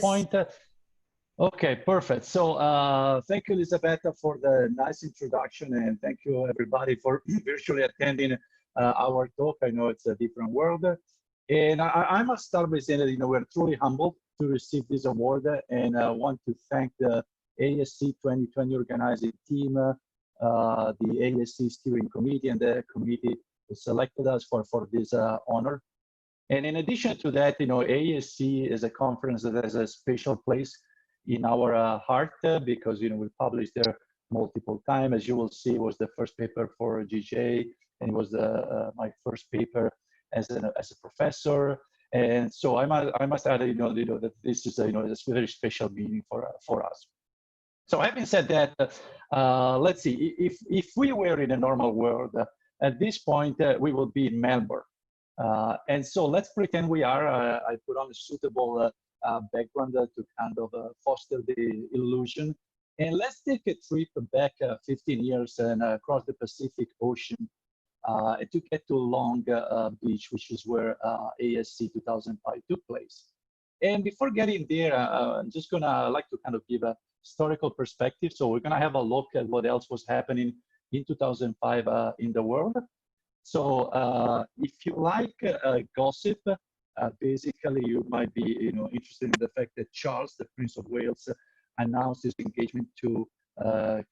point. Okay, perfect. So thank you, Elisabetta, for the nice introduction, and thank you, everybody, for virtually attending our talk. I know it's a different world. And I must start by saying that, we're truly humbled to receive this award, and I want to thank the ASE 2020 organizing team, the ASE steering committee, and the committee who selected us for this honor. And in addition to that, ASE is a conference that has a special place in our heart because, we published there multiple times. As you will see, it was the first paper for GJ, and it was my first paper as a professor. And so I must add, that this is a very special meaning for us. So having said that, let's see, if we were in a normal world, at this point, we will be in Melbourne. And so let's pretend we are. I put on a suitable background to kind of foster the illusion. And let's take a trip back 15 years and across the Pacific Ocean to get to Long Beach, which is where ASE 2005 took place. And before getting there, I'm just gonna like to kind of give a historical perspective. So we're gonna have a look at what else was happening in 2005 in the world. So if you like gossip, basically you might be interested in the fact that Charles, the Prince of Wales, announced his engagement to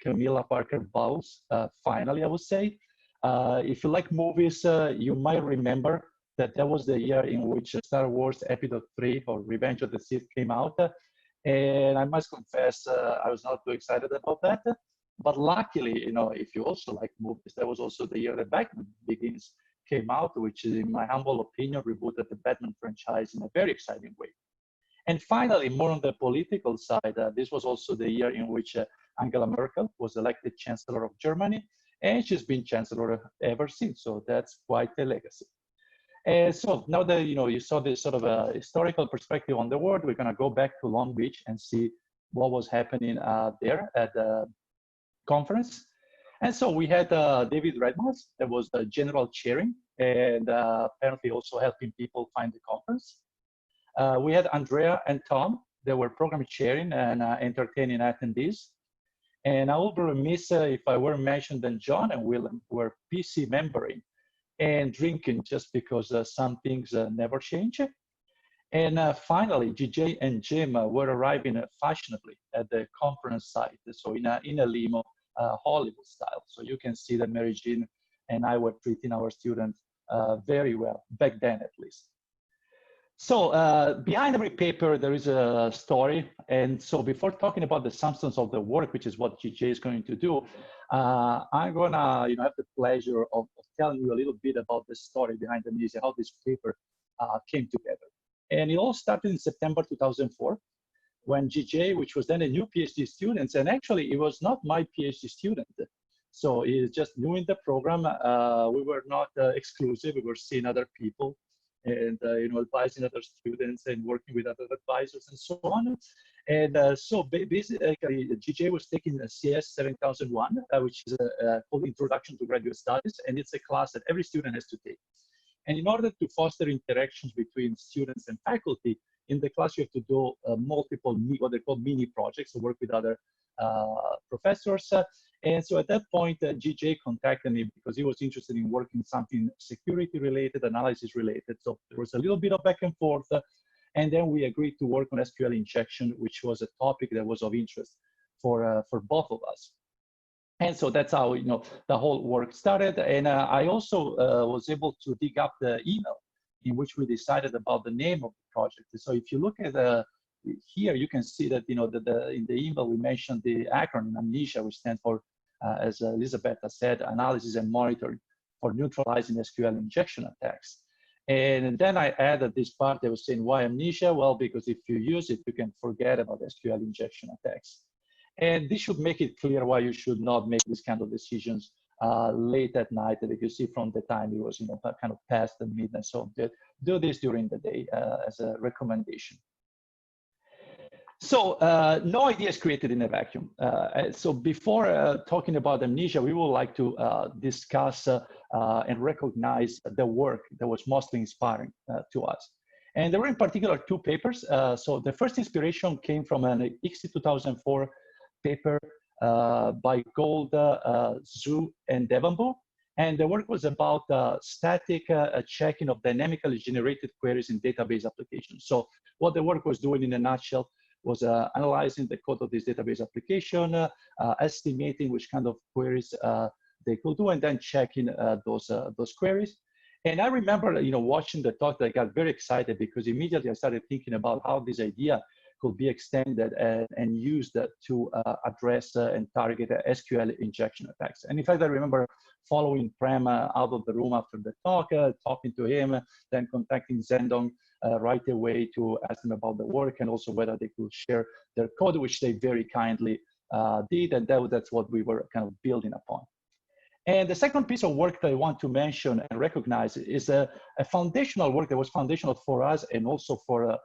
Camilla Parker Bowles, finally, I would say. If you like movies, you might remember that was the year in which Star Wars Episode 3 or Revenge of the Sith came out. And I must confess, I was not too excited about that. But luckily, if you also like movies, that was also the year that Batman Begins came out, which is, in my humble opinion, rebooted the Batman franchise in a very exciting way. And finally, more on the political side, this was also the year in which Angela Merkel was elected Chancellor of Germany, and she's been Chancellor ever since. So that's quite a legacy. And so now that you saw this sort of a historical perspective on the world, we're going to go back to Long Beach and see what was happening there at the conference. And so we had David Redmond, that was the general chairing, and apparently also helping people find the conference. We had Andrea and Tom, they were program chairing and entertaining attendees. And I would be remiss if I were mentioned that John and Willem were PC membering and drinking just because some things never change. And finally, GJ and Jim were arriving fashionably at the conference site, so in a limo, Hollywood style. So you can see that Mary Jean and I were treating our students very well, back then at least. So behind every paper, there is a story. And so before talking about the substance of the work, which is what GJ is going to do, I'm gonna have the pleasure of telling you a little bit about the story behind AMNESIA, how this paper came together. And it all started in September 2004, when GJ, which was then a new PhD student, and actually it was not my PhD student. So he's just new in the program. We were not exclusive, we were seeing other people and advising other students and working with other advisors and so on. And so basically, GJ was taking a CS 7001, which is called Introduction to Graduate Studies, and it's a class that every student has to take. And in order to foster interactions between students and faculty, in the class you have to do multiple, what they call mini projects, to work with other professors. And so at that point, GJ contacted me because he was interested in working something security related, analysis related. So there was a little bit of back and forth. And then we agreed to work on SQL-Injection, which was a topic that was of interest for both of us. And so that's how the whole work started. And I also was able to dig up the email in which we decided about the name of the project. So if you look at here, you can see that in the email we mentioned the acronym AMNESIA, which stands for, as Elisabetta said, Analysis and Monitoring for Neutralizing SQL-Injection Attacks. And then I added this part that was saying, why AMNESIA? Well, because if you use it, you can forget about SQL-Injection attacks. And this should make it clear why you should not make this kind of decisions late at night. That you see from the time it was kind of past the midnight. So do this during the day as a recommendation. So no idea is created in a vacuum. So before talking about AMNESIA, we would like to discuss and recognize the work that was mostly inspiring to us. And there were in particular two papers. So the first inspiration came from an ICSI 2004 paper by Gold, Zhu, and Devambu. And the work was about static checking of dynamically generated queries in database applications. So what the work was doing in a nutshell was analyzing the code of this database application, estimating which kind of queries they could do, and then checking those queries. And I remember, watching the talk, I got very excited because immediately I started thinking about how this idea could be extended and used to address and target SQL injection attacks. And in fact, I remember following Prem out of the room after the talk, talking to him, then contacting Zendong right away to ask them about the work and also whether they could share their code, which they very kindly did. And that's what we were kind of building upon. And the second piece of work that I want to mention and recognize is a foundational work that was foundational for us and also for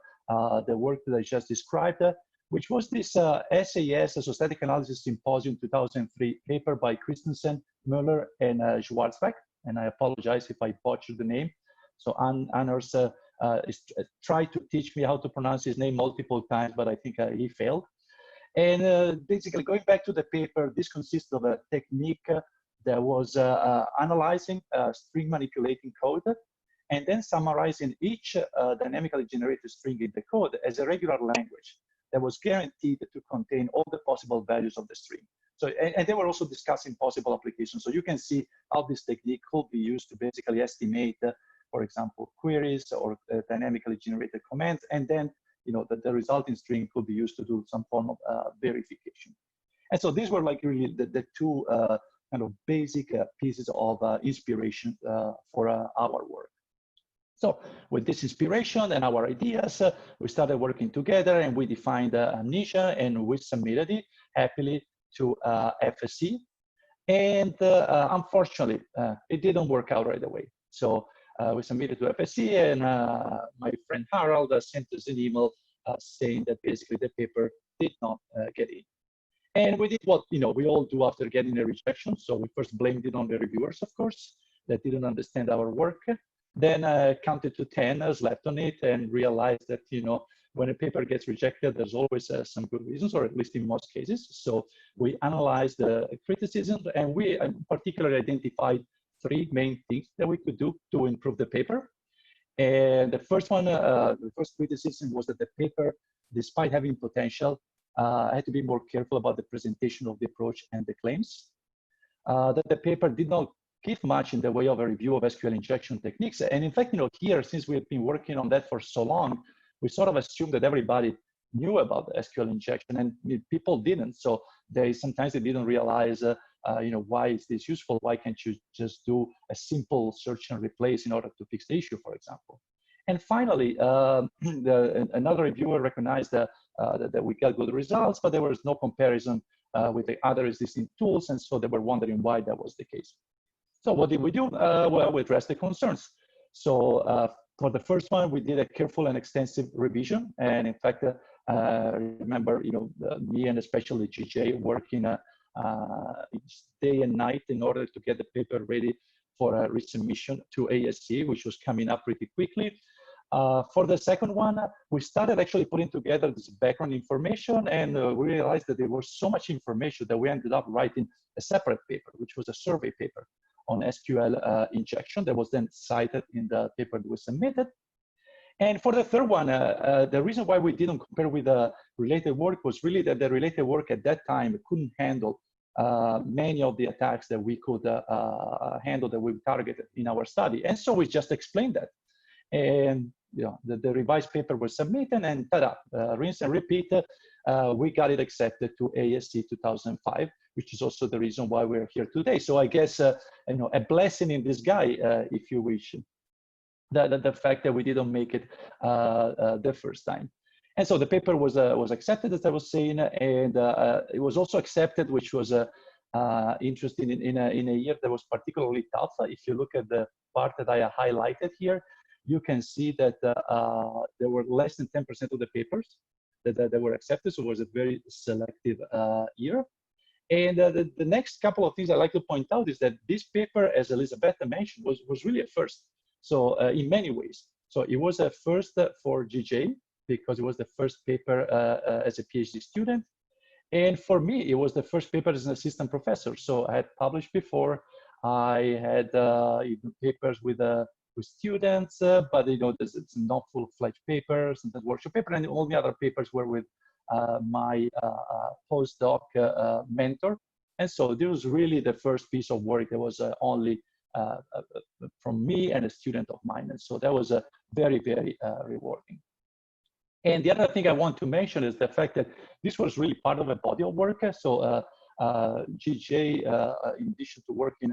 the work that I just described, which was this SAS, so Static Analysis Symposium 2003 paper by Christensen, Müller, and Schwarzbach. And I apologize if I butchered the name. So Anders tried to teach me how to pronounce his name multiple times, but I think he failed. And basically, going back to the paper, this consists of a technique that was analyzing string manipulating code and then summarizing each dynamically generated string in the code as a regular language that was guaranteed to contain all the possible values of the string. So, and they were also discussing possible applications. So you can see how this technique could be used to basically estimate, for example, queries or dynamically generated commands, and then the resulting string could be used to do some form of verification. And so these were like really the two kind of basic pieces of inspiration for our work. So with this inspiration and our ideas, we started working together and we defined AMNESIA and we submitted it happily to FSC. And unfortunately, it didn't work out right away. So we submitted to FSC and my friend Harold sent us an email saying that basically the paper did not get in. And we did what we all do after getting a rejection. So we first blamed it on the reviewers, of course, that didn't understand our work. Then counted to 10, slept on it, and realized that when a paper gets rejected, there's always some good reasons, or at least in most cases. So we analyzed the criticisms, and we particularly identified three main things that we could do to improve the paper. And the first one, the first criticism was that the paper, despite having potential, had to be more careful about the presentation of the approach and the claims. That the paper did not give much in the way of a review of SQL injection techniques. And in fact, here, since we've been working on that for so long, we sort of assumed that everybody knew about the SQL injection, and people didn't. So sometimes they didn't realize, why is this useful? Why can't you just do a simple search and replace in order to fix the issue, for example? And finally, another reviewer recognized that we got good results, but there was no comparison with the other existing tools, and so they were wondering why that was the case. So what did we do? Well, we addressed the concerns. So for the first one, we did a careful and extensive revision, and in fact, remember, me and especially GJ working day and night in order to get the paper ready for a resubmission to ASE, which was coming up pretty quickly. For the second one, we started actually putting together this background information, and we realized that there was so much information that we ended up writing a separate paper, which was a survey paper on SQL injection that was then cited in the paper that we submitted. And for the third one, the reason why we didn't compare with the related work was really that the related work at that time couldn't handle many of the attacks that we could handle, that we targeted in our study. And so we just explained that. And the revised paper was submitted, and ta-da, rinse and repeat, we got it accepted to ASE 2005, which is also the reason why we're here today. So I guess, a blessing in disguise, if you wish, the fact that we didn't make it the first time. And so the paper was accepted, as I was saying, and it was also accepted, which was interesting in a year that was particularly tough. If you look at the part that I highlighted here, you can see that there were less than 10% of the papers that were accepted, so it was a very selective year. And the next couple of things I'd like to point out is that this paper, as Elisabetta mentioned, was really a first. So in many ways. So it was a first for GJ because it was the first paper as a PhD student. And for me, it was the first paper as an assistant professor. So I had published before. I had papers with students, but it's not full-fledged papers and the workshop paper, and all the other papers were with my postdoc mentor. And so this was really the first piece of work that was only from me and a student of mine. And so that was very, very rewarding. And the other thing I want to mention is the fact that this was really part of a body of work. So GJ, in addition to working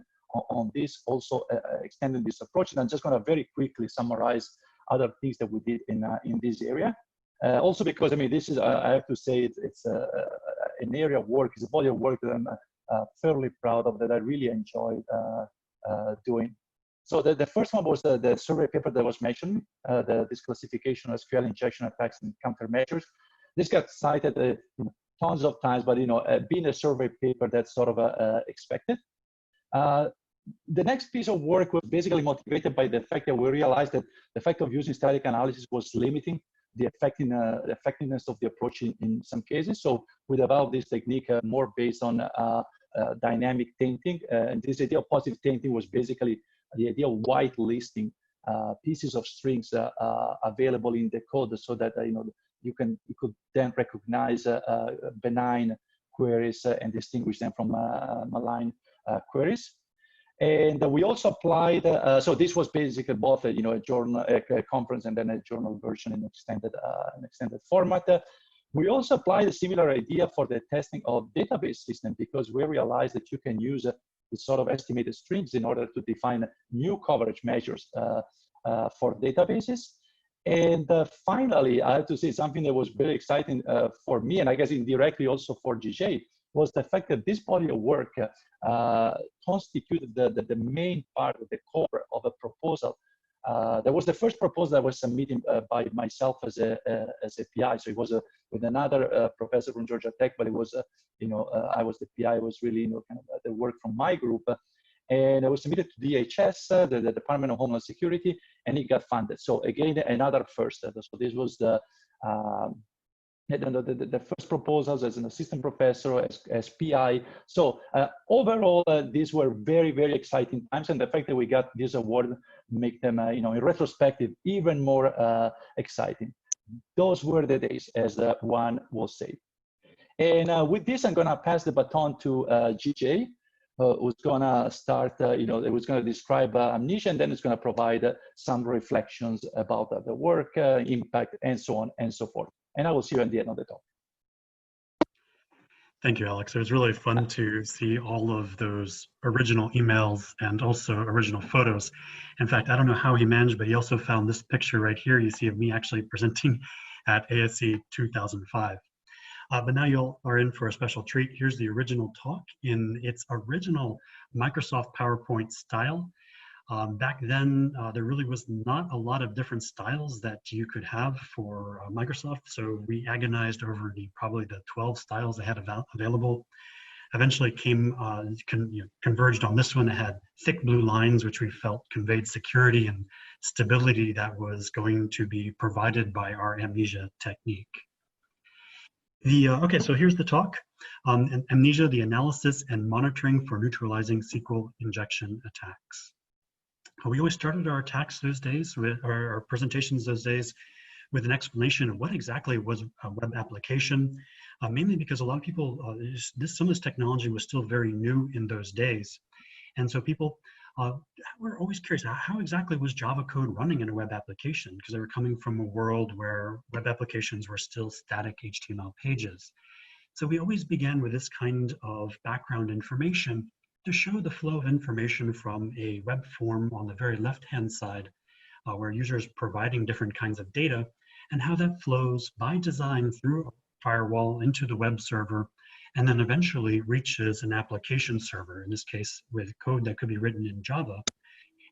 on this, also extended this approach. And I'm just going to very quickly summarize other things that we did in this area. Also because, I mean, this is, I have to say, it's an area of work, it's a body of work that I'm fairly proud of, that I really enjoyed doing. So the first one was the survey paper that was mentioned, this classification of SQL-Injection attacks and countermeasures. This got cited tons of times, but being a survey paper, that's sort of expected. The next piece of work was basically motivated by the fact that we realized that the fact of using static analysis was limiting the effectiveness of the approach in some cases. So we developed this technique more based on dynamic tainting. And this idea of positive tainting was basically the idea of whitelisting pieces of strings available in the code, so that you could then recognize benign queries and distinguish them from malign queries. And we also applied, so this was basically both a journal, a conference, and then a journal version in extended format. We also applied a similar idea for the testing of database system, because we realized that you can use this sort of estimated strings in order to define new coverage measures for databases. And finally, I have to say something that was very exciting for me, and I guess indirectly also for GJ, was the fact that this body of work constituted the main part of the core of a proposal. That was the first proposal that was submitted by myself as a PI. So it was with another professor from Georgia Tech, but it was, I was the PI. It was really, kind of the work from my group. And it was submitted to DHS, the Department of Homeland Security, and it got funded. So again, another first. So this was the first proposals as an assistant professor, as PI. So overall, these were very, very exciting times. And the fact that we got this award make them, in retrospective, even more exciting. Those were the days, as one will say. And with this, I'm going to pass the baton to GJ, who's going to start, it was going to describe AMNESIA, and then it's going to provide some reflections about the work, impact, and so on and so forth. And I will see you at the end of the talk. Thank you, Alex. It was really fun to see all of those original emails and also original photos. In fact, I don't know how he managed, but he also found this picture right here you see of me actually presenting at ASE 2005. But now you are in for a special treat. Here's the original talk in its original Microsoft PowerPoint style. Back then, there really was not a lot of different styles that you could have for Microsoft, so we agonized over probably the 12 styles they had available. Eventually converged on this one that had thick blue lines, which we felt conveyed security and stability that was going to be provided by our AMNESIA technique. Okay, so here's the talk. AMNESIA, the analysis and monitoring for neutralizing SQL injection attacks. We always started our attacks those days, with our presentations those days, with an explanation of what exactly was a web application, mainly because a lot of people, some of this technology was still very new in those days. And so people were always curious, how exactly was Java code running in a web application? Because they were coming from a world where web applications were still static HTML pages. So we always began with this kind of background information to show the flow of information from a web form on the very left-hand side, where users providing different kinds of data, and how that flows by design through a firewall into the web server, and then eventually reaches an application server, in this case with code that could be written in Java,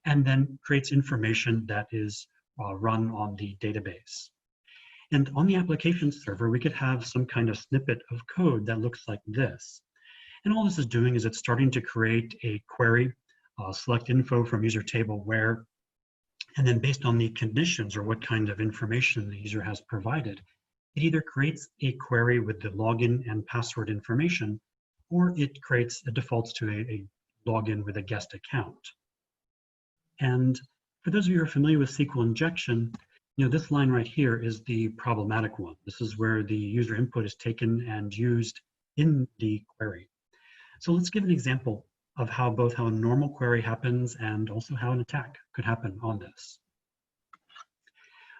and then creates information that is run on the database. And on the application server, we could have some kind of snippet of code that looks like this. And all this is doing is it's starting to create a query, select info from user table where, And then based on the conditions or what kind of information the user has provided, it either creates a query with the login and password information, or it defaults to a login with a guest account. And for those of you who are familiar with SQL injection, this line right here is the problematic one. This is where the user input is taken and used in the query. So let's give an example of both how a normal query happens and also how an attack could happen on this.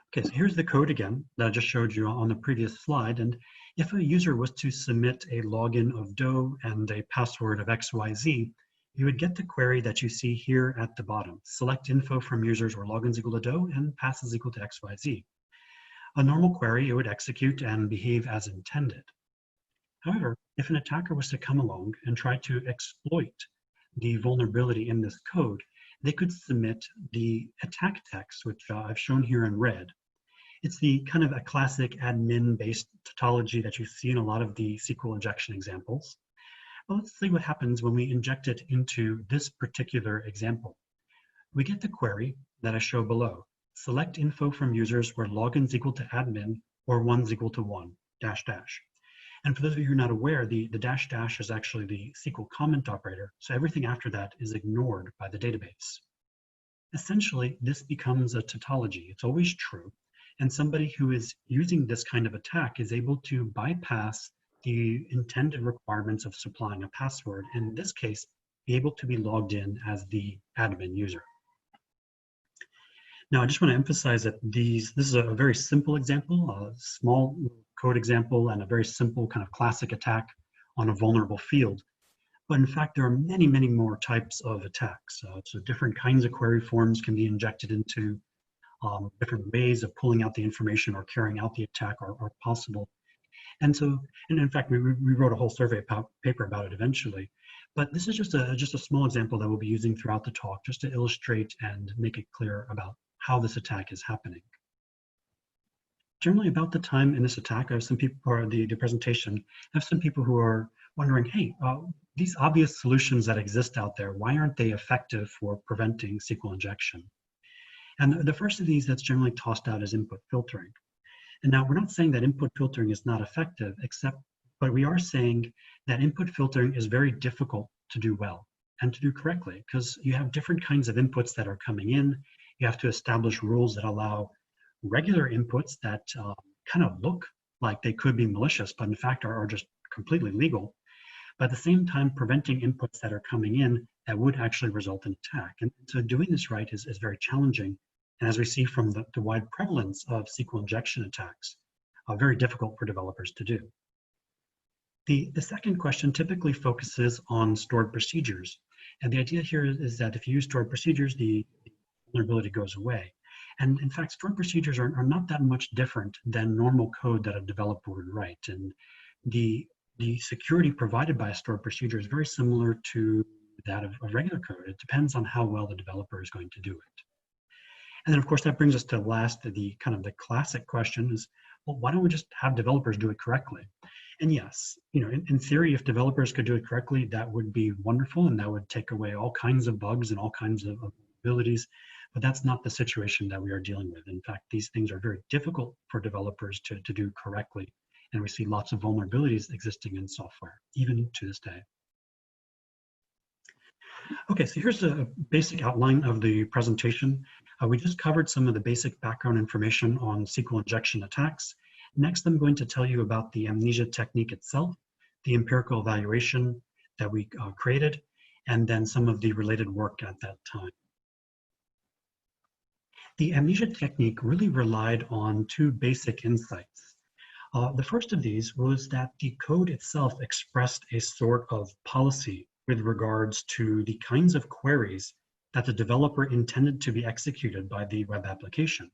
Okay, so here's the code again that I just showed you on the previous slide. And if a user was to submit a login of Doe and a password of XYZ, you would get the query that you see here at the bottom. Select info from users where logins equal to Doe and passes equal to XYZ. A normal query, it would execute and behave as intended. However, if an attacker was to come along and try to exploit the vulnerability in this code, they could submit the attack text, which I've shown here in red. It's the kind of a classic admin-based tautology that you see in a lot of the SQL injection examples. Well, let's see what happens when we inject it into this particular example. We get the query that I show below. Select info from users where logins equal to admin or ones equal to 1, dash dash. And for those of you who are not aware, the dash dash is actually the SQL comment operator, so everything after that is ignored by the database. Essentially, this becomes a tautology. It's always true, and somebody who is using this kind of attack is able to bypass the intended requirements of supplying a password, and in this case, be able to be logged in as the admin user. Now, I just want to emphasize that this is a very simple example, a small code example, and a very simple kind of classic attack on a vulnerable field. But in fact, there are many, many more types of attacks. So different kinds of query forms can be injected into, different ways of pulling out the information or carrying out the attack are possible. And in fact, we wrote a whole survey paper about it eventually. But this is just a small example that we'll be using throughout the talk, just to illustrate and make it clear about how this attack is happening. Generally, about the time in this attack, I have some people, or the presentation, I have some people who are wondering, hey, these obvious solutions that exist out there, why aren't they effective for preventing SQL injection? And the first of these that's generally tossed out is input filtering. And now we're not saying that input filtering is not effective, but we are saying that input filtering is very difficult to do well and to do correctly, because you have different kinds of inputs that are coming in. You have to establish rules that allow regular inputs that kind of look like they could be malicious, but in fact are just completely legal. But at the same time, preventing inputs that are coming in that would actually result in attack. And so doing this right is very challenging. And as we see from the wide prevalence of SQL injection attacks, very difficult for developers to do. The second question typically focuses on stored procedures. And the idea here is that if you use stored procedures, the vulnerability goes away. And in fact, stored procedures are not that much different than normal code that a developer would write. And the security provided by a stored procedure is very similar to that of regular code. It depends on how well the developer is going to do it. And then of course that brings us to the classic question is, well, why don't we just have developers do it correctly? And yes, in theory, if developers could do it correctly, that would be wonderful, and that would take away all kinds of bugs and all kinds of abilities. But that's not the situation that we are dealing with. In fact, these things are very difficult for developers to do correctly. And we see lots of vulnerabilities existing in software, even to this day. Okay, so here's a basic outline of the presentation. We just covered some of the basic background information on SQL injection attacks. Next, I'm going to tell you about the amnesia technique itself, the empirical evaluation that we created, and then some of the related work at that time. The amnesia technique really relied on two basic insights. The first of these was that the code itself expressed a sort of policy with regards to the kinds of queries that the developer intended to be executed by the web application.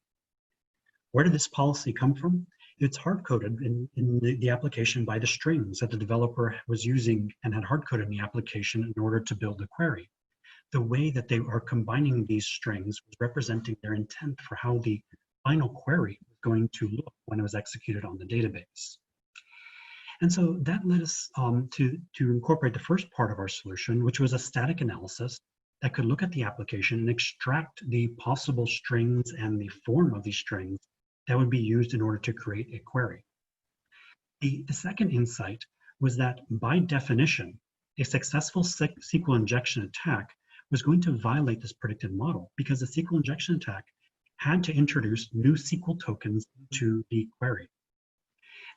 Where did this policy come from? It's hard-coded in the application by the strings that the developer was using and had hard-coded in the application in order to build the query. The way that they are combining these strings was representing their intent for how the final query was going to look when it was executed on the database. And so that led us to incorporate the first part of our solution, which was a static analysis that could look at the application and extract the possible strings and the form of these strings that would be used in order to create a query. The second insight was that by definition, a successful SQL injection attack was going to violate this predicted model because the SQL injection attack had to introduce new SQL tokens to the query.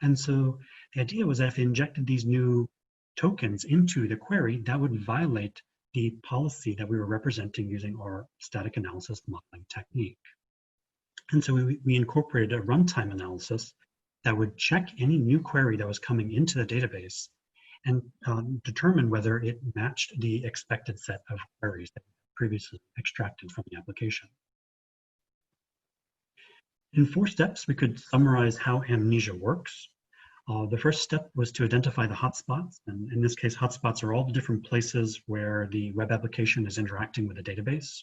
And so the idea was that if it injected these new tokens into the query, that would violate the policy that we were representing using our static analysis modeling technique. And so we incorporated a runtime analysis that would check any new query that was coming into the database and determine whether it matched the expected set of queries that previously extracted from the application. In 4 steps, we could summarize how AMNESIA works. The first step was to identify the hotspots, and in this case, hotspots are all the different places where the web application is interacting with the database.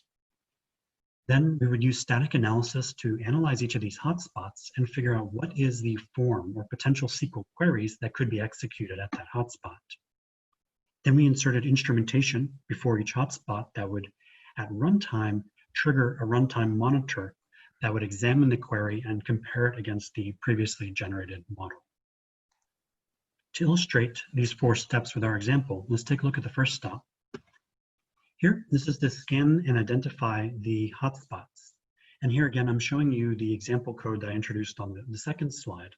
Then we would use static analysis to analyze each of these hotspots and figure out what is the form or potential SQL queries that could be executed at that hotspot. Then we inserted instrumentation before each hotspot that would, at runtime, trigger a runtime monitor that would examine the query and compare it against the previously generated model. To illustrate these 4 steps with our example, let's take a look at the first stop. Here, this is to scan and identify the hotspots. And here again, I'm showing you the example code that I introduced on the second slide.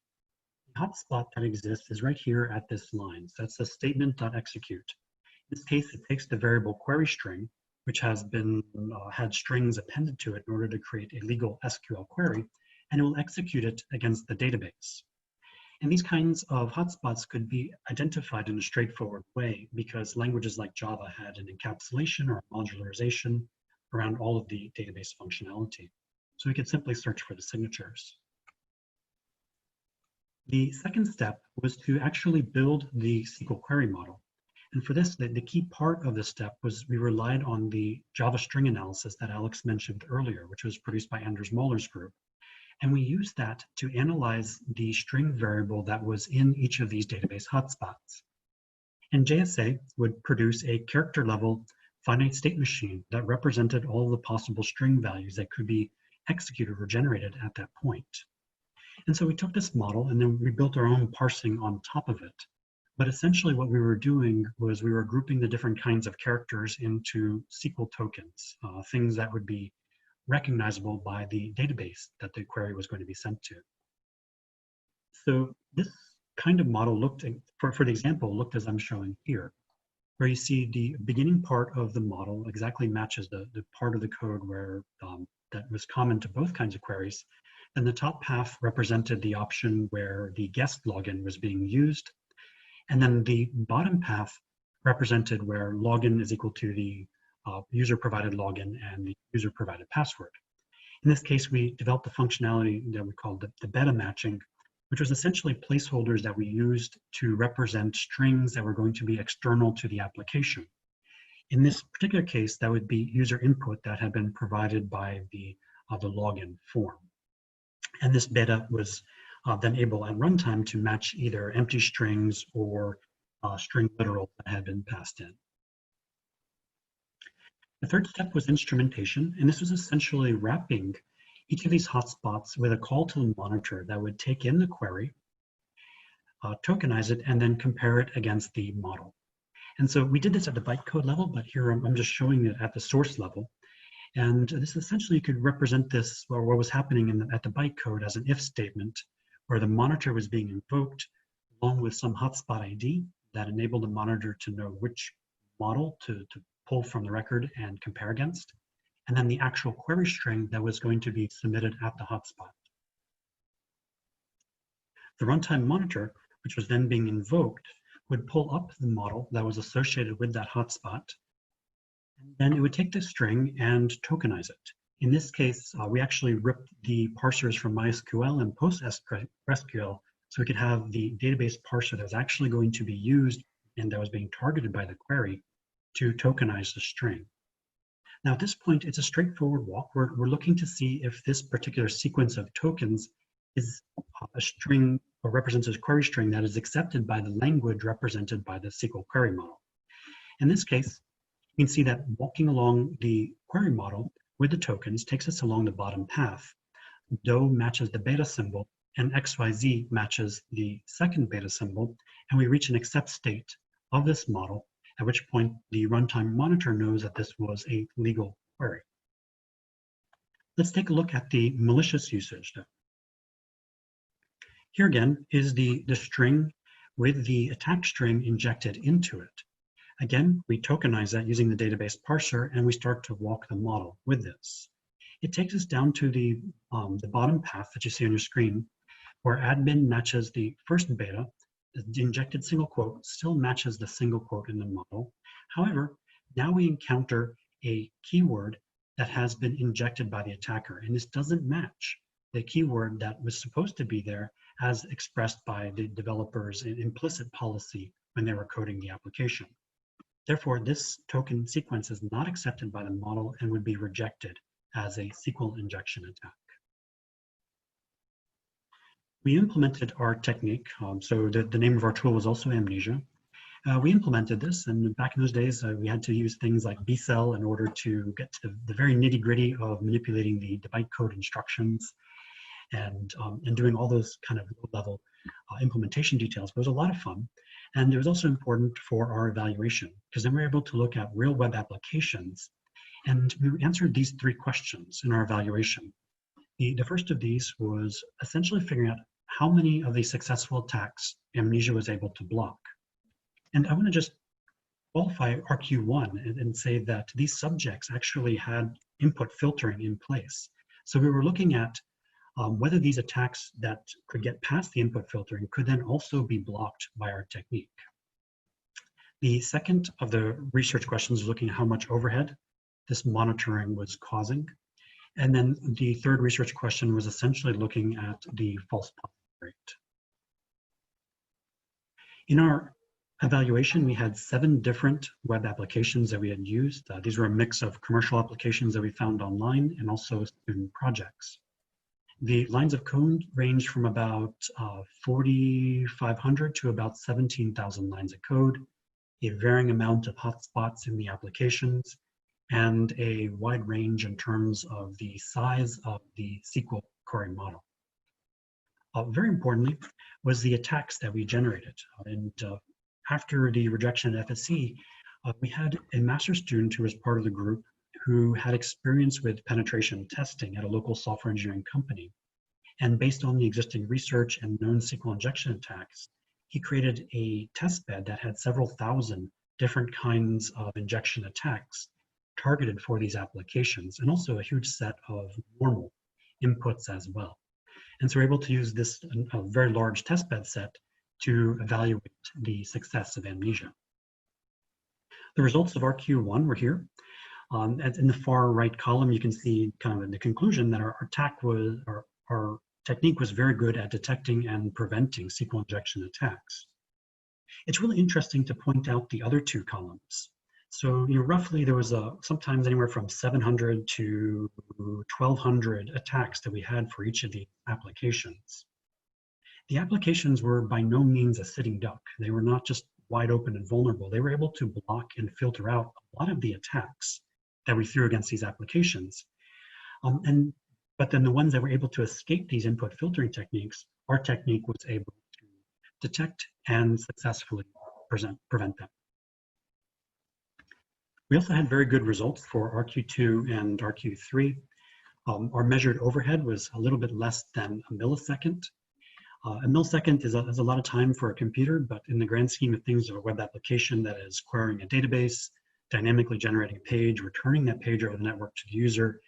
The hotspot that exists is right here at this line. So that's the statement.execute. In this case, it takes the variable query string, which has been had strings appended to it in order to create a legal SQL query, and it will execute it against the database. And these kinds of hotspots could be identified in a straightforward way because languages like Java had an encapsulation or a modularization around all of the database functionality. So we could simply search for the signatures. The second step was to actually build the SQL query model. And for this, the key part of this step was we relied on the Java string analysis that Alex mentioned earlier, which was produced by Anders Moller's group. And we used that to analyze the string variable that was in each of these database hotspots. And JSA would produce a character level finite state machine that represented all of the possible string values that could be executed or generated at that point. And so we took this model and then we built our own parsing on top of it. But essentially what we were doing was we were grouping the different kinds of characters into SQL tokens, things that would be recognizable by the database that the query was going to be sent to. So this kind of model looked, for the example, looked as I'm showing here, where you see the beginning part of the model exactly matches the part of the code where that was common to both kinds of queries. And the top half represented the option where the guest login was being used. And then the bottom path represented where login is equal to the user-provided login and the user-provided password. In this case, we developed the functionality that we called the beta matching, which was essentially placeholders that we used to represent strings that were going to be external to the application. In this particular case, that would be user input that had been provided by the login form. And this beta was then able at runtime to match either empty strings or string literals that had been passed in. The third step was instrumentation, and this was essentially wrapping each of these hotspots with a call to the monitor that would take in the query, tokenize it, and then compare it against the model. And so we did this at the bytecode level, but here I'm just showing it at the source level. And this essentially could represent this, or what was happening at the bytecode as an if statement, where the monitor was being invoked along with some hotspot ID that enabled the monitor to know which model to pull from the record and compare against, and then the actual query string that was going to be submitted at the hotspot. The runtime monitor, which was then being invoked, would pull up the model that was associated with that hotspot, and then it would take the string and tokenize it. In this case, we actually ripped the parsers from MySQL and PostgreSQL so we could have the database parser that was actually going to be used and that was being targeted by the query to tokenize the string. Now at this point, it's a straightforward walk. We're looking to see if this particular sequence of tokens is a string or represents a query string that is accepted by the language represented by the SQL query model. In this case, you can see that walking along the query model with the tokens takes us along the bottom path. DO matches the beta symbol, and XYZ matches the second beta symbol, and we reach an accept state of this model, at which point the runtime monitor knows that this was a legal query. Let's take a look at the malicious usage now. Here again is the string with the attack string injected into it. Again, we tokenize that using the database parser, and we start to walk the model with this. It takes us down to the bottom path that you see on your screen, where admin matches the first beta. The injected single quote still matches the single quote in the model. However, now we encounter a keyword that has been injected by the attacker, and this doesn't match the keyword that was supposed to be there as expressed by the developers in implicit policy when they were coding the application. Therefore, this token sequence is not accepted by the model and would be rejected as a SQL injection attack. We implemented our technique, so the name of our tool was also AMNESIA. We implemented this, and back in those days, we had to use things like bcell in order to get to the very nitty-gritty of manipulating the bytecode instructions and doing all those kind of low-level implementation details. But it was a lot of fun, and it was also important for our evaluation, because then we were able to look at real web applications, and we answered these three questions in our evaluation. The first of these was essentially figuring out how many of these successful attacks AMNESIA was able to block. And I want to just qualify RQ1 and say that these subjects actually had input filtering in place. So we were looking at whether these attacks that could get past the input filtering could then also be blocked by our technique. The second of the research questions was looking at how much overhead this monitoring was causing. And then the third research question was essentially looking at the false positive rate. In our evaluation, we had 7 different web applications that we had used. These were a mix of commercial applications that we found online and also student projects. The lines of code ranged from about 4,500 to about 17,000 lines of code, a varying amount of hotspots in the applications, and a wide range in terms of the size of the SQL query model. Very importantly was the attacks that we generated. After the rejection at FSC, we had a master's student who was part of the group who had experience with penetration testing at a local software engineering company. And based on the existing research and known SQL injection attacks, he created a test bed that had several thousand different kinds of injection attacks targeted for these applications, and also a huge set of normal inputs as well. And so we're able to use this very large testbed set to evaluate the success of AMNESIA. The results of RQ1 were here. In the far right column, you can see kind of the conclusion that our technique was very good at detecting and preventing SQL injection attacks. It's really interesting to point out the other 2 columns. So roughly there was sometimes anywhere from 700 to 1,200 attacks that we had for each of the applications. The applications were by no means a sitting duck. They were not just wide open and vulnerable. They were able to block and filter out a lot of the attacks that we threw against these applications. But then the ones that were able to escape these input filtering techniques, our technique was able to detect and successfully prevent them. We also had very good results for RQ2 and RQ3. Our measured overhead was a little bit less than a millisecond. A millisecond is a lot of time for a computer, but in the grand scheme of things of a web application that is querying a database, dynamically generating a page, returning that page over the network to the user,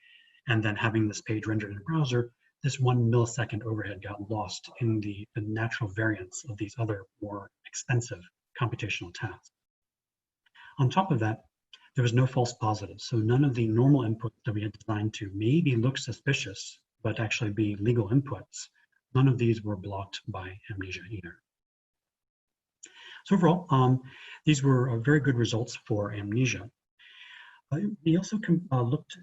and then having this page rendered in a browser, this 1 millisecond overhead got lost in the natural variance of these other more expensive computational tasks. On top of that, there was no false positives, so none of the normal inputs that we had designed to maybe look suspicious, but actually be legal inputs, none of these were blocked by AMNESIA either. So overall, these were very good results for AMNESIA. We also looked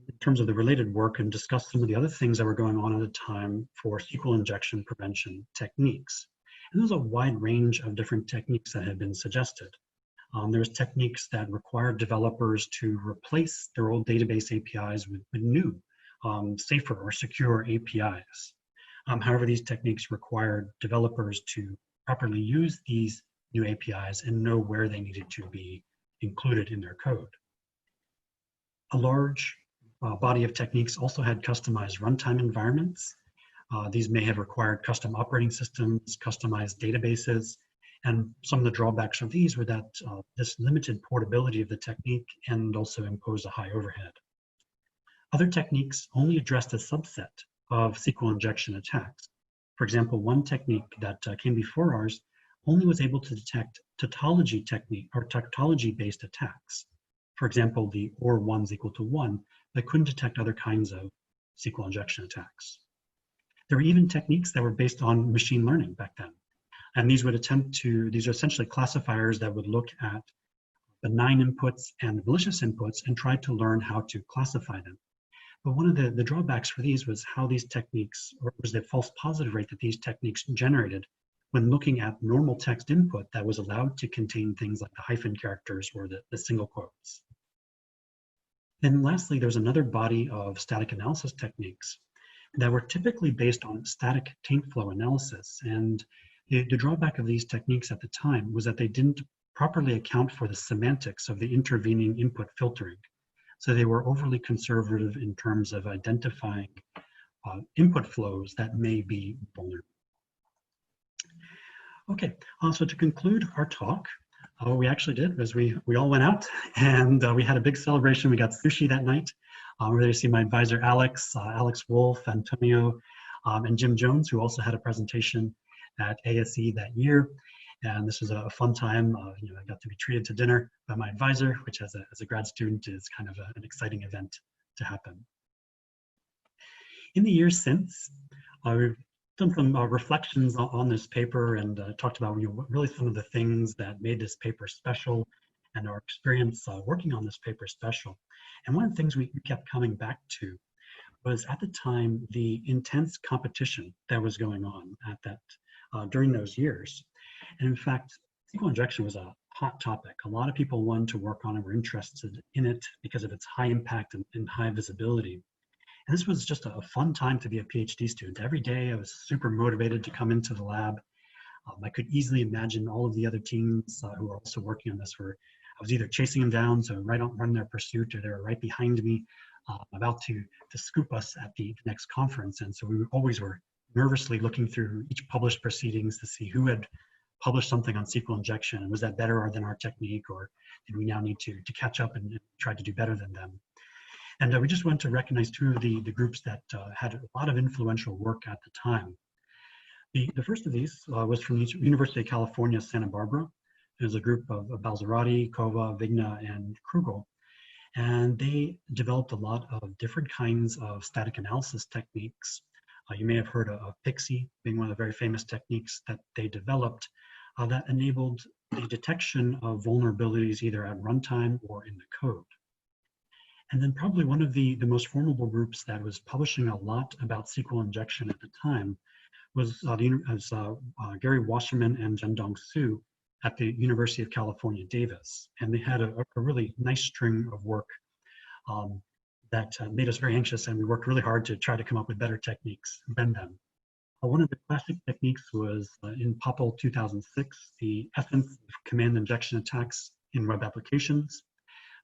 in terms of the related work and discussed some of the other things that were going on at the time for SQL injection prevention techniques. And there's a wide range of different techniques that had been suggested. There's techniques that require developers to replace their old database APIs with new, safer or secure APIs. However, these techniques require developers to properly use these new APIs and know where they needed to be included in their code. A large body of techniques also had customized runtime environments. These may have required custom operating systems, customized databases, and some of the drawbacks of these were that this limited portability of the technique and also imposed a high overhead. Other techniques only addressed a subset of SQL injection attacks. For example, one technique that came before ours only was able to detect tautology technique or tautology-based attacks. For example, the OR 1 is equal to 1 that couldn't detect other kinds of SQL injection attacks. There were even techniques that were based on machine learning back then. And these are essentially classifiers that would look at benign inputs and malicious inputs and try to learn how to classify them. But one of the drawbacks for these was how these techniques, or was the false positive rate that these techniques generated when looking at normal text input that was allowed to contain things like the hyphen characters or the single quotes. Then lastly, there's another body of static analysis techniques that were typically based on static taint flow analysis. And the drawback of these techniques at the time was that they didn't properly account for the semantics of the intervening input filtering. So they were overly conservative in terms of identifying input flows that may be vulnerable. Okay, so to conclude our talk, what we actually did was we all went out and we had a big celebration. We got sushi that night. We're there to see my advisor, Alex Wolf, Antonio, and Jim Jones, who also had a presentation at ASE that year. And this was a fun time. I got to be treated to dinner by my advisor, which as a grad student is kind of an exciting event to happen. In the years since, we've done some reflections on this paper and talked about really some of the things that made this paper special and our experience working on this paper special. And one of the things we kept coming back to was at the time the intense competition that was going on at that during those years. And in fact, SQL injection was a hot topic. A lot of people wanted to work on it, were interested in it because of its high impact and high visibility. And this was just a fun time to be a PhD student. Every day I was super motivated to come into the lab. I could easily imagine all of the other teams who were also working on this I was either chasing them down, so right on run their pursuit, or they were right behind me, about to scoop us at the next conference. And so we always were nervously looking through each published proceedings to see who had published something on SQL injection, and was that better than our technique, or did we now need to catch up and try to do better than them? And we just want to recognize two of the groups that had a lot of influential work at the time. The first of these was from the University of California, Santa Barbara. There's a group of Balzarati, Kova, Vigna, and Krugel. And they developed a lot of different kinds of static analysis techniques. You may have heard of PIXI being one of the very famous techniques that they developed that enabled the detection of vulnerabilities either at runtime or in the code. And then probably one of the most formidable groups that was publishing a lot about SQL injection at the time was Gary Wasserman and Zhendong Su at the University of California, Davis. And they had a really nice string of work that made us very anxious, and we worked really hard to try to come up with better techniques than them. One of the classic techniques was in POPL 2006, the essence of command injection attacks in web applications.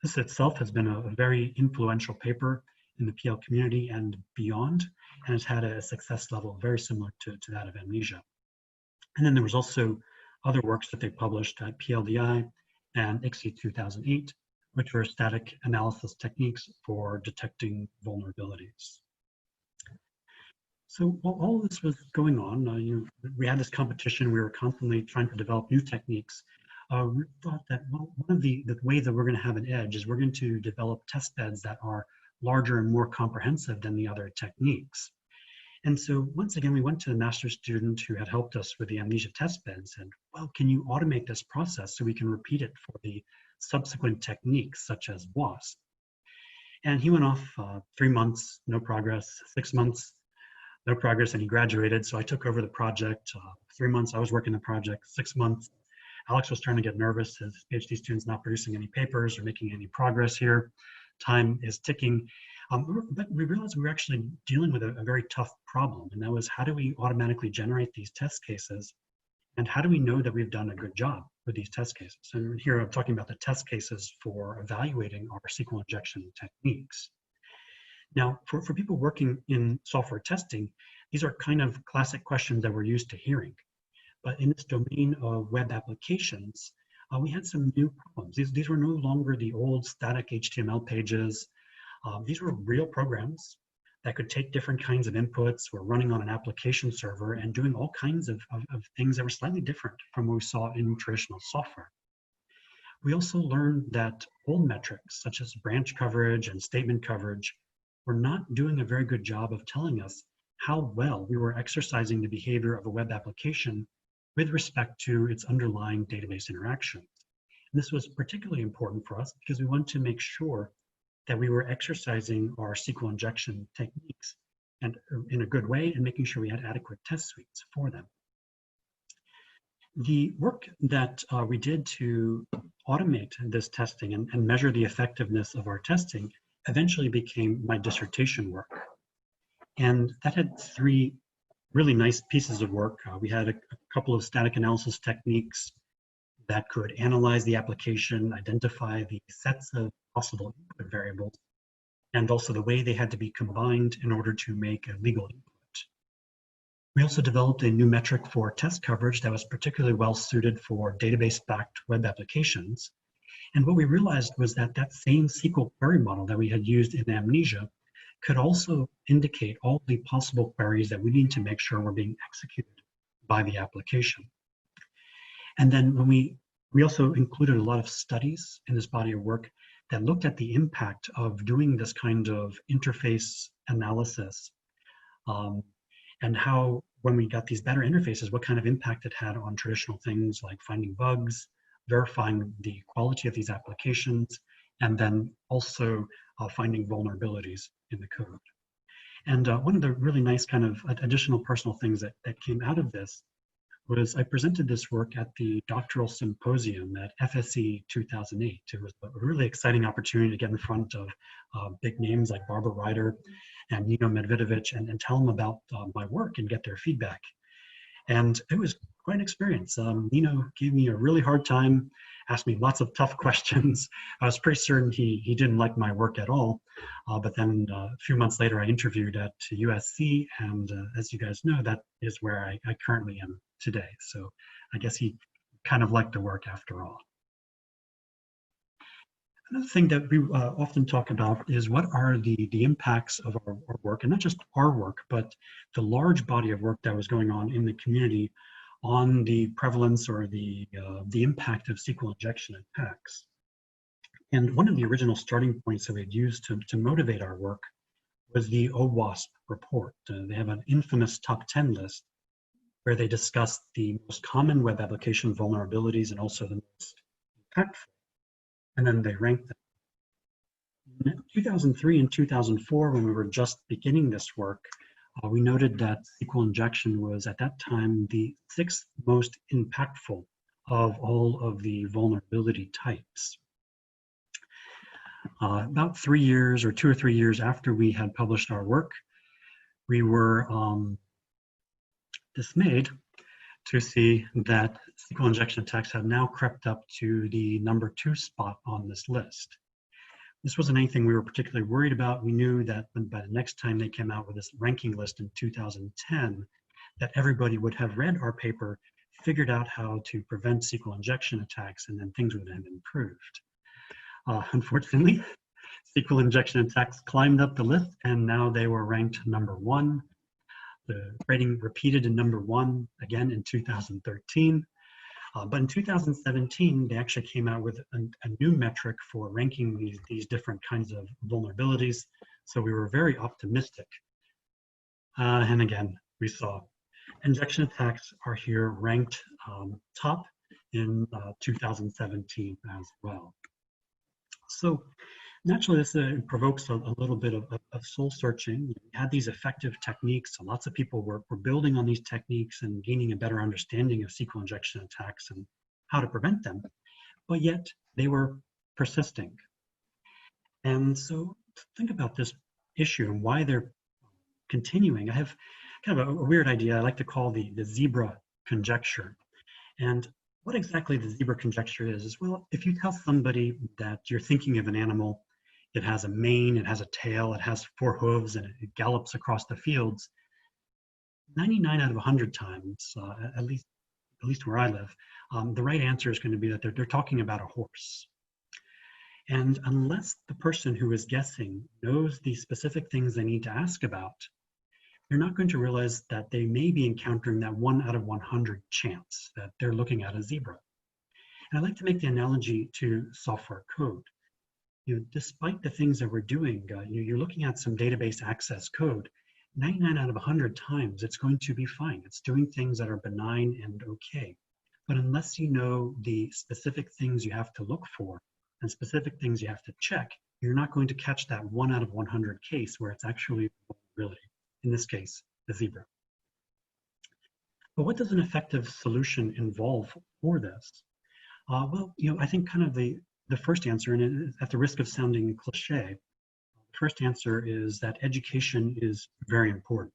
This itself has been a very influential paper in the PL community and beyond, and has had a success level very similar to that of AMNESIA. And then there was also other works that they published at PLDI and ICSI 2008, which were static analysis techniques for detecting vulnerabilities. So while all of this was going on, we had this competition, we were constantly trying to develop new techniques. We thought that, well, one of the ways that we're going to have an edge is we're going to develop test beds that are larger and more comprehensive than the other techniques. And so once again, we went to the master's student who had helped us with the AMNESIA test bed and said, well, can you automate this process so we can repeat it for the subsequent techniques such as WASP? And he went off 3 months, no progress, 6 months, no progress, and he graduated. So I took over the project. 3 months I was working the project, 6 months Alex was starting to get nervous. His PhD student's not producing any papers or making any progress here. Time is ticking. But we realized we were actually dealing with a very tough problem, and that was, how do we automatically generate these test cases, and how do we know that we've done a good job with these test cases? And here I'm talking about the test cases for evaluating our SQL injection techniques. Now, for people working in software testing, these are kind of classic questions that we're used to hearing. But in this domain of web applications, we had some new problems. These were no longer the old static HTML pages. These were real programs that could take different kinds of inputs, were running on an application server and doing all kinds of things that were slightly different from what we saw in traditional software. We also learned that old metrics, such as branch coverage and statement coverage, were not doing a very good job of telling us how well we were exercising the behavior of a web application with respect to its underlying database interactions. And this was particularly important for us because we wanted to make sure that we were exercising our SQL injection techniques and in a good way, and making sure we had adequate test suites for them. The work that we did to automate this testing and measure the effectiveness of our testing eventually became my dissertation work. And that had three really nice pieces of work. We had a couple of static analysis techniques that could analyze the application, identify the sets of possible input variables, and also the way they had to be combined in order to make a legal input. We also developed a new metric for test coverage that was particularly well suited for database-backed web applications. And what we realized was that that same SQL query model that we had used in AMNESIA could also indicate all the possible queries that we need to make sure were being executed by the application. And then when we also included a lot of studies in this body of work that looked at the impact of doing this kind of interface analysis, and how, when we got these better interfaces, what kind of impact it had on traditional things like finding bugs, verifying the quality of these applications, and then also finding vulnerabilities in the code. And one of the really nice kind of additional personal things that came out of this was I presented this work at the doctoral symposium at FSE 2008. It was a really exciting opportunity to get in front of big names like Barbara Ryder and Nino Medvedevich and tell them about my work and get their feedback. And it was quite an experience. Nino gave me a really hard time, asked me lots of tough questions. I was pretty certain he didn't like my work at all. But then a few months later, I interviewed at USC, and as you guys know, that is where I currently am today. So I guess he kind of liked the work after all. Another thing that we often talk about is what are the impacts of our work, and not just our work, but the large body of work that was going on in the community on the prevalence or the impact of SQL injection attacks. And one of the original starting points that we had used to motivate our work was the OWASP report. They have an infamous top 10 list where they discuss the most common web application vulnerabilities and also the most impactful, and then they rank them. In 2003 and 2004, when we were just beginning this work, we noted that SQL injection was at that time the 6th most impactful of all of the vulnerability types. About 3 years or 2 or 3 years after we had published our work, we were dismayed to see that SQL injection attacks had now crept up to the number 2 spot on this list. This wasn't anything we were particularly worried about. We knew that by the next time they came out with this ranking list in 2010, that everybody would have read our paper, figured out how to prevent SQL injection attacks, and then things would have improved. Unfortunately, SQL injection attacks climbed up the list, and now they were ranked number 1. The rating repeated in number 1 again in 2013. But in 2017, they actually came out with a new metric for ranking these different kinds of vulnerabilities. So we were very optimistic. And again, we saw injection attacks are here ranked top in 2017 as well. So naturally, this provokes a little bit of soul searching. We had these effective techniques, so lots of people were building on these techniques and gaining a better understanding of SQL injection attacks and how to prevent them, but yet they were persisting. And so think about this issue and why they're continuing. I have kind of a weird idea I like to call the zebra conjecture. And what exactly the zebra conjecture is, well, if you tell somebody that you're thinking of an animal, it has a mane, it has a tail, it has 4 hooves, and it gallops across the fields, 99 out of 100 times, at least where I live, the right answer is going to be that they're talking about a horse. And unless the person who is guessing knows the specific things they need to ask about, they're not going to realize that they may be encountering that 1 out of 100 chance that they're looking at a zebra. And I like to make the analogy to software code. Despite the things that we're doing, you're looking at some database access code. 99 out of 100 times, it's going to be fine. It's doing things that are benign and okay. But unless you know the specific things you have to look for and specific things you have to check, you're not going to catch that 1 out of 100 case where it's actually a vulnerability. In this case, the zebra. But what does an effective solution involve for this? Well, I think kind of the first answer, and at the risk of sounding cliche, the first answer is that education is very important.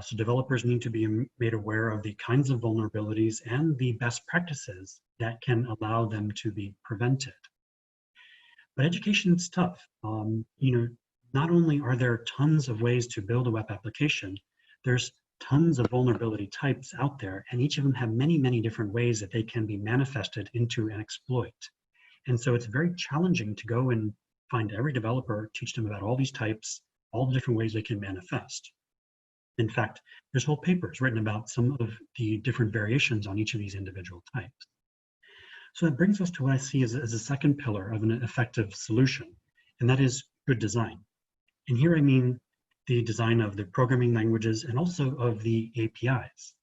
So developers need to be made aware of the kinds of vulnerabilities and the best practices that can allow them to be prevented. But education is tough. Not only are there tons of ways to build a web application, there's tons of vulnerability types out there, and each of them have many, many different ways that they can be manifested into an exploit. And so it's very challenging to go and find every developer, teach them about all these types, all the different ways they can manifest. In fact, there's whole papers written about some of the different variations on each of these individual types. So that brings us to what I see as a second pillar of an effective solution, and that is good design. And here I mean the design of the programming languages and also of the APIs.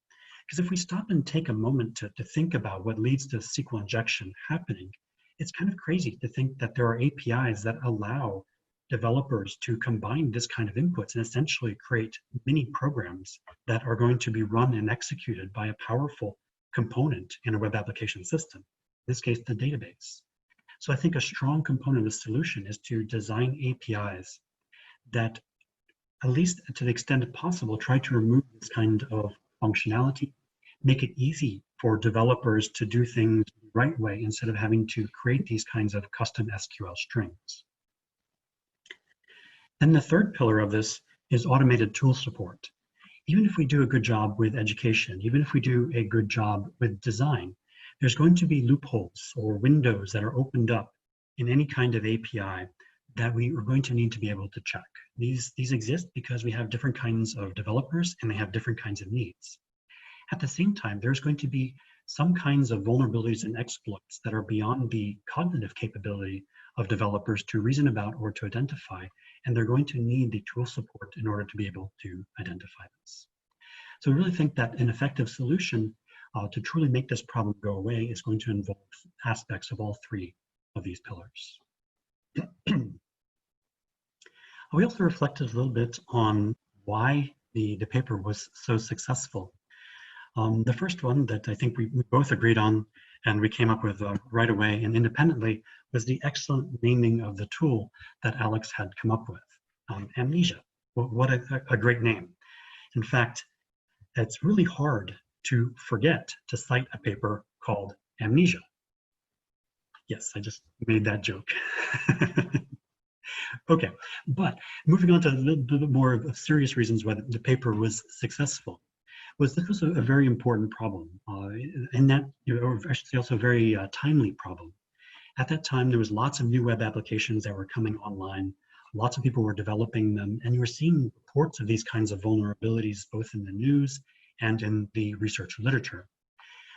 Because if we stop and take a moment to think about what leads to SQL injection happening, it's kind of crazy to think that there are APIs that allow developers to combine this kind of inputs and essentially create mini programs that are going to be run and executed by a powerful component in a web application system, in this case, the database. So I think a strong component of the solution is to design APIs that, at least to the extent possible, try to remove this kind of functionality, make it easy for developers to do things the right way instead of having to create these kinds of custom SQL strings. Then the third pillar of this is automated tool support. Even if we do a good job with education, even if we do a good job with design, there's going to be loopholes or windows that are opened up in any kind of API that we are going to need to be able to check. These exist because we have different kinds of developers and they have different kinds of needs. At the same time, there's going to be some kinds of vulnerabilities and exploits that are beyond the cognitive capability of developers to reason about or to identify, and they're going to need the tool support in order to be able to identify this. So I really think that an effective solution to truly make this problem go away is going to involve aspects of all 3 of these pillars. We also reflected a little bit on why the paper was so successful. The first one that I think we both agreed on and we came up with right away and independently was the excellent naming of the tool that Alex had come up with, AMNESIA. What a great name. In fact, it's really hard to forget to cite a paper called AMNESIA. Yes, I just made that joke. Okay, but moving on to a little bit more of serious reasons why the paper was successful. This was a very important problem, and that, or I should say also a very timely problem. At that time, there was lots of new web applications that were coming online. Lots of people were developing them, and you were seeing reports of these kinds of vulnerabilities both in the news and in the research literature.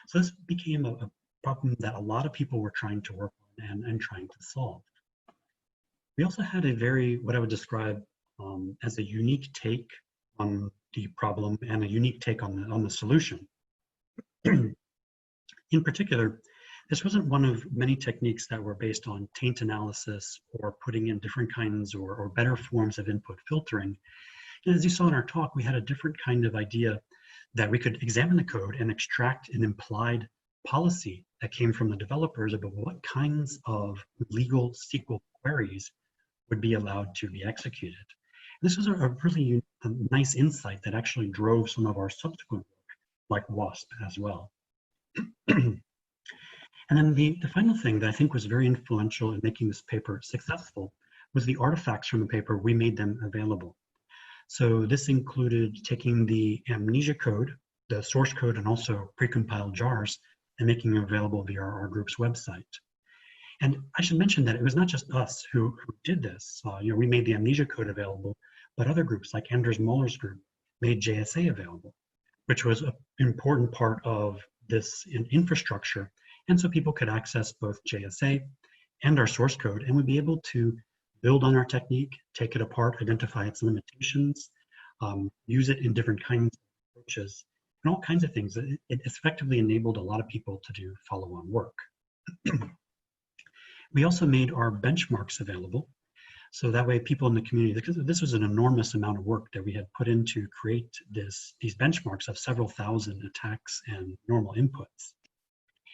So this became a problem that a lot of people were trying to work on and trying to solve. We also had a very, what I would describe as a unique take on the problem and a unique take on the solution. In particular, this wasn't one of many techniques that were based on taint analysis or putting in different kinds or better forms of input filtering. And as you saw in our talk, we had a different kind of idea that we could examine the code and extract an implied policy that came from the developers about what kinds of legal SQL queries would be allowed to be executed. This was a really nice insight that actually drove some of our subsequent work, like WASP as well. And then the final thing that I think was very influential in making this paper successful was the artifacts from the paper. We made them available. So this included taking the AMNESIA code, the source code, and also precompiled jars, and making them available via our group's website. And I should mention that it was not just us who did this. We made the AMNESIA code available, but other groups like Anders Moller's group made JSA available, which was an important part of this infrastructure. And so people could access both JSA and our source code and would be able to build on our technique, take it apart, identify its limitations, use it in different kinds of approaches, and all kinds of things. It effectively enabled a lot of people to do follow-on work. We also made our benchmarks available. So that way people in the community, because this was an enormous amount of work that we had put in to create these benchmarks of several thousand attacks and normal inputs.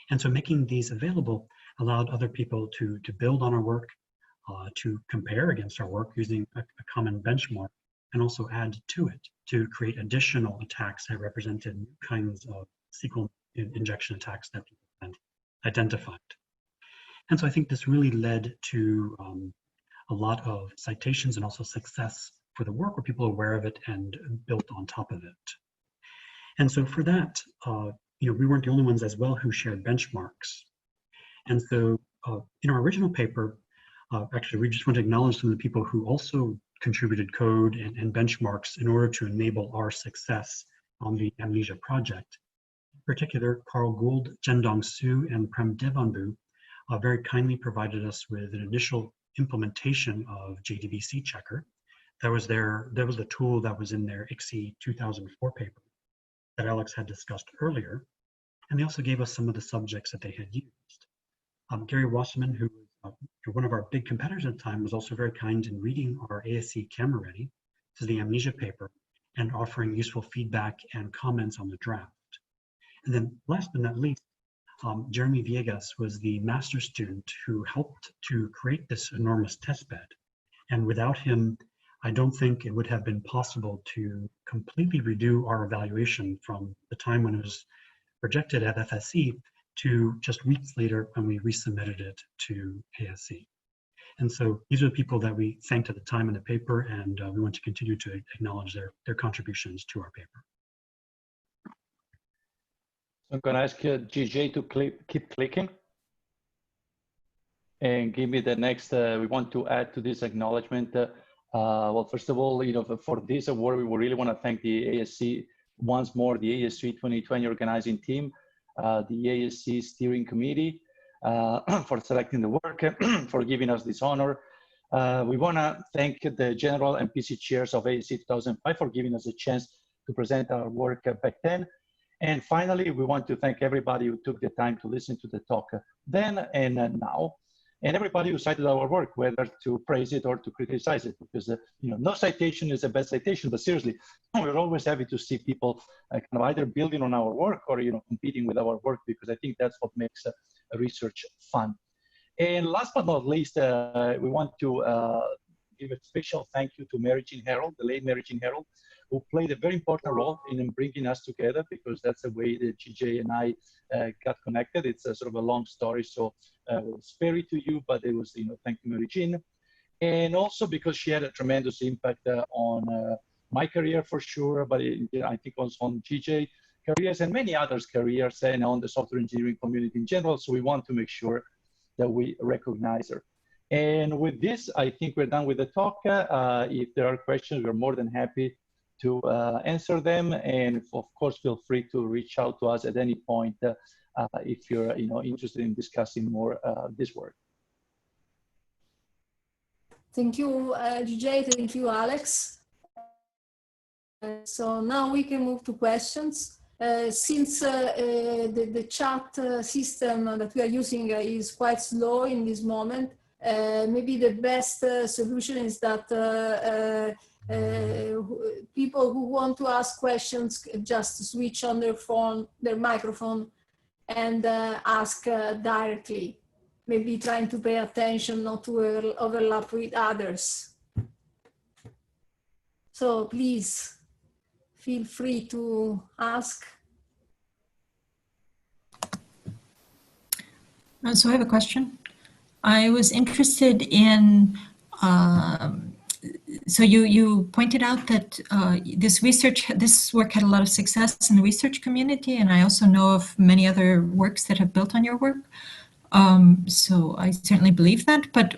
And so making these available allowed other people to build on our work, to compare against our work using a common benchmark, and also add to it to create additional attacks that represented new kinds of SQL injection attacks that people had identified. And so I think this really led to a lot of citations and also success for the work, where people are aware of it and built on top of it. And so for that, we weren't the only ones as well who shared benchmarks. And so in our original paper, actually, we just want to acknowledge some of the people who also contributed code and benchmarks in order to enable our success on the AMNESIA project. In particular, Carl Gould, Jendong Su, and Prem Devanbu very kindly provided us with an initial implementation of JDBC Checker. That was the tool that was in their ICSI 2004 paper that Alex had discussed earlier. And they also gave us some of the subjects that they had used. Gary Wasserman, who was one of our big competitors at the time, was also very kind in reading our ASE Camera Ready, this is the AMNESIA paper, and offering useful feedback and comments on the draft. And then last but not least, Jeremy Viegas was the master's student who helped to create this enormous testbed. And without him, I don't think it would have been possible to completely redo our evaluation from the time when it was projected at FSE to just weeks later when we resubmitted it to ASE. And so these are the people that we thanked at the time in the paper, and we want to continue to acknowledge their contributions to our paper. I'm going to ask GJ to keep clicking and give me the next. We want to add to this acknowledgement. Well, first of all, for this award, we really want to thank the ASE once more, the ASE 2020 organizing team, the ASE steering committee for selecting the work, for giving us this honor. We want to thank the general and PC chairs of ASE 2005 for giving us a chance to present our work back then. And finally, we want to thank everybody who took the time to listen to the talk then and now, and everybody who cited our work, whether to praise it or to criticize it, because no citation is the best citation. But seriously, we're always happy to see people kind of either building on our work or competing with our work, because I think that's what makes research fun. And last but not least, we want to give a special thank you to Mary Jean Harold, the late Mary Jean Harold, who played a very important role in bringing us together, because that's the way that GJ and I got connected. It's a sort of a long story, so we'll spare it to you, but it was, thank you, Mary Jean. And also because she had a tremendous impact on my career for sure, but I think also on GJ careers and many others' careers, and on the software engineering community in general. So we want to make sure that we recognize her. And with this, I think we're done with the talk. If there are questions, we're more than happy to answer them, and of course feel free to reach out to us at any point if you're interested in discussing more this work. Thank you, GJ. Thank you, Alex. So now we can move to questions. Since the chat system that we are using is quite slow in this moment, maybe the best solution is that people who want to ask questions just switch on their phone, their microphone, and ask directly, maybe trying to pay attention not to overlap with others. So please feel free to ask. So I have a question. I was interested in, so you pointed out that this work had a lot of success in the research community, and I also know of many other works that have built on your work. So I certainly believe that, but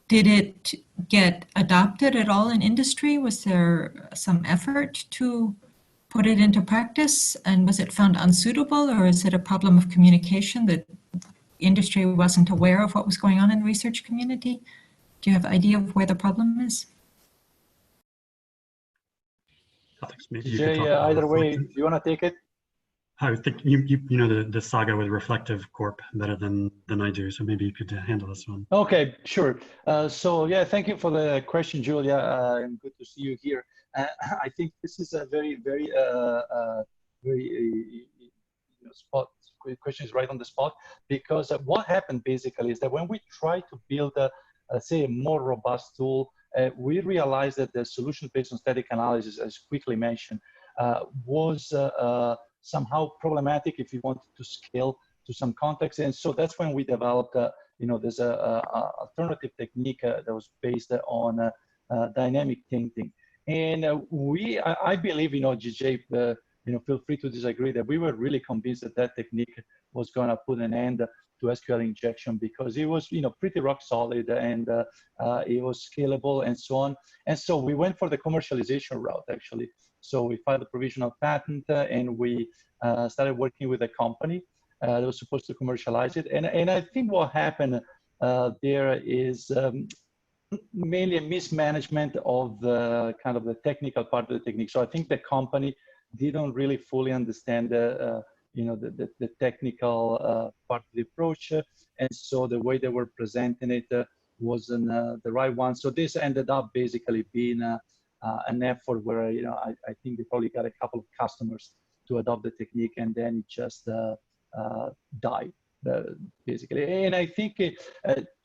did it get adopted at all in industry? Was there some effort to put it into practice, and was it found unsuitable, or is it a problem of communication that industry wasn't aware of what was going on in the research community? Do you have an idea of where the problem is? Alex, maybe you could talk Jay, about either way, reflective. do you want to take it? I think you know the saga with Reflective Corp better than I do, so maybe you could handle this one. Okay, sure. So yeah, thank you for the question, Julia, and good to see you here. I think this is a very spot. Question is right on the spot, because what happened basically is that when we try to build say a more robust tool, we realized that the solution based on static analysis, as quickly mentioned, was somehow problematic if you wanted to scale to some context. And so that's when we developed, there's a alternative technique that was based on dynamic tinting. And I believe, GJ, feel free to disagree, that we were really convinced that that technique was going to put an end to SQL-Injection, because it was, pretty rock solid, and it was scalable and so on. And so we went for the commercialization route, actually. So we filed a provisional patent, and we started working with a company that was supposed to commercialize it. And I think what happened there is mainly a mismanagement of the kind of the technical part of the technique. So I think the company didn't really fully understand the technical part of the approach, and so the way they were presenting it wasn't the right one. So this ended up basically being an effort where I think they probably got a couple of customers to adopt the technique, and then it just died basically. And I think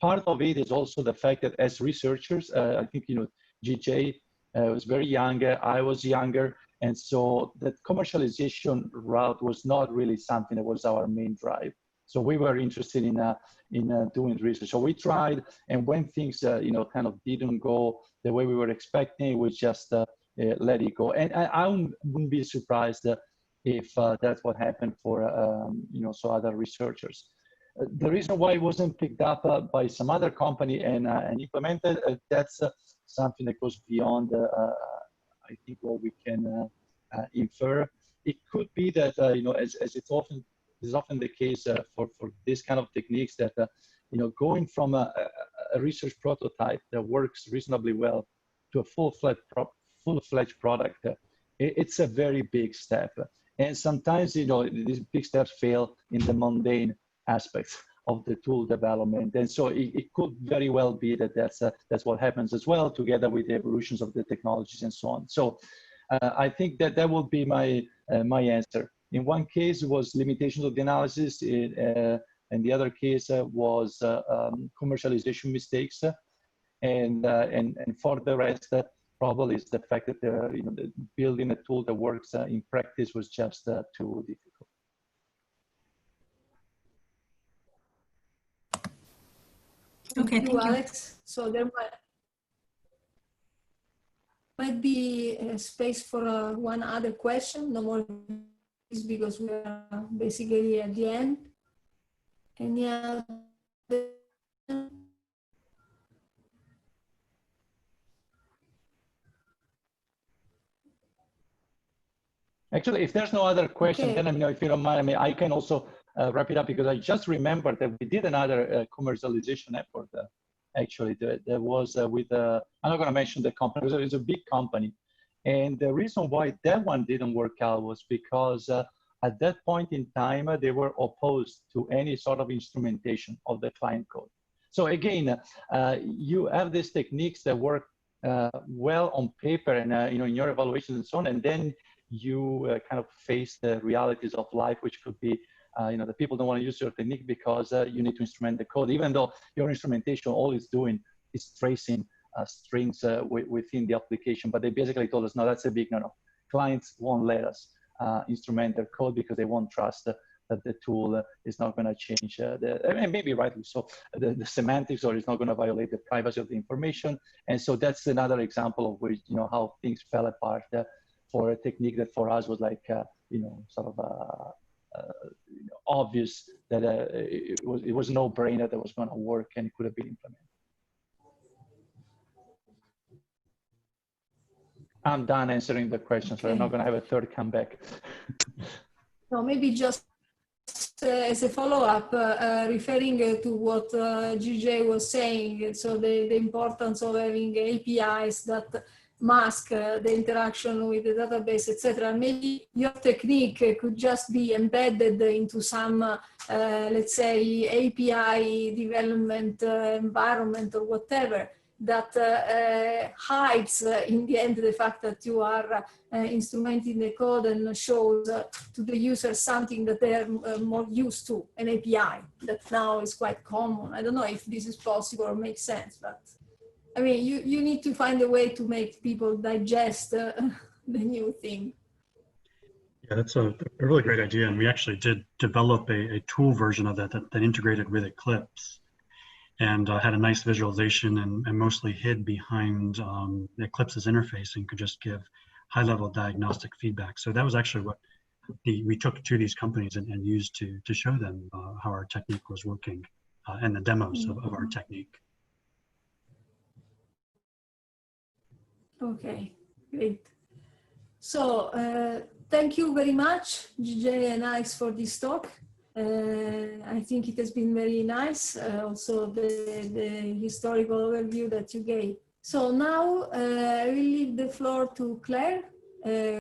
part of it is also the fact that as researchers, I think GJ was very young, I was younger. And so the commercialization route was not really something that was our main drive. So we were interested in doing research. So we tried, and when things kind of didn't go the way we were expecting, we just let it go. And I wouldn't be surprised if that's what happened for so other researchers. The reason why it wasn't picked up by some other company and implemented, that's something that goes beyond I think what we can infer. It could be that as it's often the case for this kind of techniques, that going from a research prototype that works reasonably well to a full-fledged product, it's a very big step. And sometimes these big steps fail in the mundane aspects of the tool development, and so it could very well be that that's what happens as well, together with the evolutions of the technologies and so on. So I think that would be my answer. In one case, it was limitations of the analysis, and the other case was commercialization mistakes, and for the rest, probably is the fact that building a tool that works in practice was just too difficult. Okay, Thank you, Alex. So there might be a space for one other question, no more, because we are basically at the end. Any other? Actually, if there's no other question, Okay. then if you don't mind, I can also wrap it up, because I just remembered that we did another commercialization effort. Actually, there was with I'm not going to mention the company, because it's a big company, and the reason why that one didn't work out was because at that point in time they were opposed to any sort of instrumentation of the client code. So again, you have these techniques that work well on paper and in your evaluations and so on, and then you kind of face the realities of life, which could be the people don't want to use your technique because you need to instrument the code, even though your instrumentation all it's doing is tracing strings within the application. But they basically told us, no, that's a big no. Clients won't let us instrument their code because they won't trust that the tool is not going to change and maybe rightly so, the semantics, or it's not going to violate the privacy of the information. And so that's another example of which, how things fell apart for a technique that for us was like, sort of obvious that it was no brainer that was going to work and it could have been implemented. I'm done answering the question, so I'm not going to have a third comeback. No, maybe just as a follow-up, referring to what GJ was saying, so the importance of having APIs that mask the interaction with the database, etc. Maybe your technique could just be embedded into some, let's say, API development environment or whatever, that hides in the end the fact that you are instrumenting the code and shows to the user something that they're more used to, an API that now is quite common. I don't know if this is possible or makes sense, but I mean, you need to find a way to make people digest the new thing. Yeah, that's a really great idea. And we actually did develop a tool version of that integrated with Eclipse, and had a nice visualization and mostly hid behind Eclipse's interface and could just give high-level diagnostic feedback. So that was actually what we took to these companies and used to show them how our technique was working and the demos of our technique. Okay, great. So thank you very much, GJ and Alex, for this talk. I think it has been very nice, also the historical overview that you gave. So now I will leave the floor to Claire.